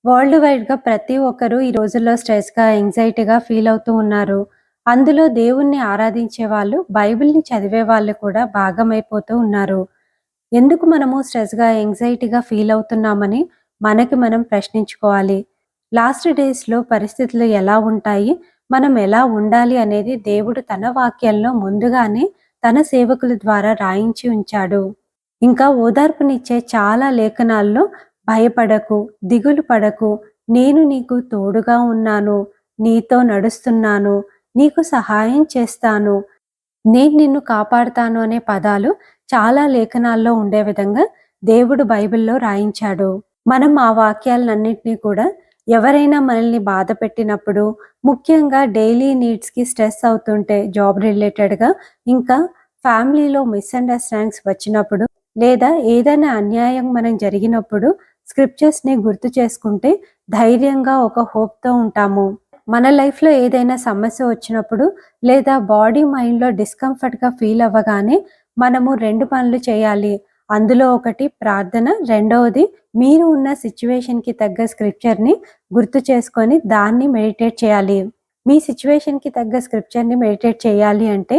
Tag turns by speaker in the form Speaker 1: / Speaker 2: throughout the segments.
Speaker 1: World వైడ్‌గా ప్రతి ఒక్కరు ఈ రోజుల్లో స్ట్రెస్‌గా, యాంగ్జైటీగా ఫీల్ అవుతూ ఉన్నారు. అందులో దేవుణ్ణి ఆరాధించే వాళ్ళు, బైబిల్‌ని చదివే వాళ్ళు కూడా భాగమైపోతూ ఉన్నారు. ఎందుకు మనము స్ట్రెస్‌గా, యాంగ్జైటీగా ఫీల్ అవుతున్నామని మనకి మనం ప్రశ్నించుకోవాలి. లాస్ట్ డేస్‌లో పరిస్థితులు ఎలా ఉంటాయి? మనం ఎలా ఉండాలి అనేది దేవుడు తన వాక్యాల్లో ముందుగానే తన సేవకుల ద్వారా రాయించి ఉంచాడు. ఇంకా ఓదార్పునిచ్చే చాలా లేఖనాల్లో భయపడకు, దిగులు పడకు, నేను నీకు తోడుగా ఉన్నాను, నీతో నడుస్తున్నాను, నీకు సహాయం చేస్తాను, నేను నిన్ను కాపాడుతాను అనే పదాలు చాలా లేఖనాల్లో ఉండే విధంగా దేవుడు బైబిల్‌లో రాయించాడు. మనం ఆ వాక్యాలన్నిటిని కూడా ఎవరైనా మనల్ని బాధ పెట్టినప్పుడు, ముఖ్యంగా డైలీ నీడ్స్‌కి స్ట్రెస్ అవుతుంటే జాబ్ రిలేటెడ్‌గా, ఇంకా ఫ్యామిలీలో మిస్‌అండర్‌స్టాండింగ్స్ వచ్చినప్పుడు, లేదా ఏదైనా అన్యాయం మనం జరిగినప్పుడు స్క్రిప్చర్స్‌ని గుర్తు చేసుకుంటే ధైర్యంగా ఒక హోప్‌తో ఉంటాము. మన లైఫ్‌లో ఏదైనా సమస్య వచ్చినప్పుడు లేదా బాడీ, మైండ్‌లో డిస్కంఫర్ట్‌గా ఫీల్ అవ్వగానే మనము 2 పనులు చేయాలి. అందులో ఒకటి ప్రార్థన, రెండవది మీరు ఉన్న సిట్యుయేషన్‌కి తగ్గ స్క్రిప్చర్‌ని గుర్తు చేసుకొని దాన్ని మెడిటేట్ చేయాలి. మీ సిట్యుయేషన్‌కి తగ్గ స్క్రిప్చర్‌ని మెడిటేట్ చేయాలి అంటే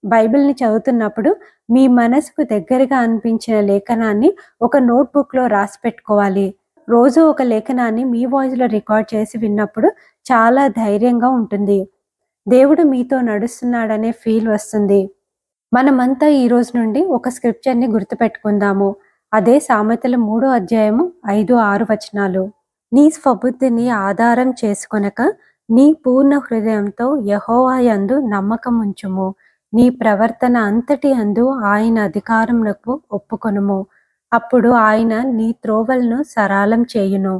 Speaker 1: బైబిల్‌ని చదువుతున్నప్పుడు మీ మనసుకు దగ్గరగా అనిపించిన లేఖనాన్ని ఒక నోట్‌బుక్‌లో రాసి పెట్టుకోవాలి. రోజు ఒక లేఖనాన్ని మీ వాయిస్‌లో రికార్డ్ చేసి విన్నప్పుడు చాలా ధైర్యంగా ఉంటుంది. దేవుడు మీతో నడుస్తున్నాడనే ఫీల్ వస్తుంది. మనమంతా ఈ రోజు నుండి ఒక స్క్రిప్చర్‌ని గుర్తుపెట్టుకుందాము. అదే సామెతల 3 అధ్యాయము 5, 6 వచనాలు. నీ స్వబుద్ధిని ఆధారం చేసుకొనక నీ పూర్ణ హృదయంతో యెహోవా యందు నమ్మకముంచుము. నీ ప్రవర్తన అంతటి యందు ఆయన అధికారమునకు ఒప్పుకొనుము. అప్పుడు ఆయన నీ త్రోవలను సరళం చేయును.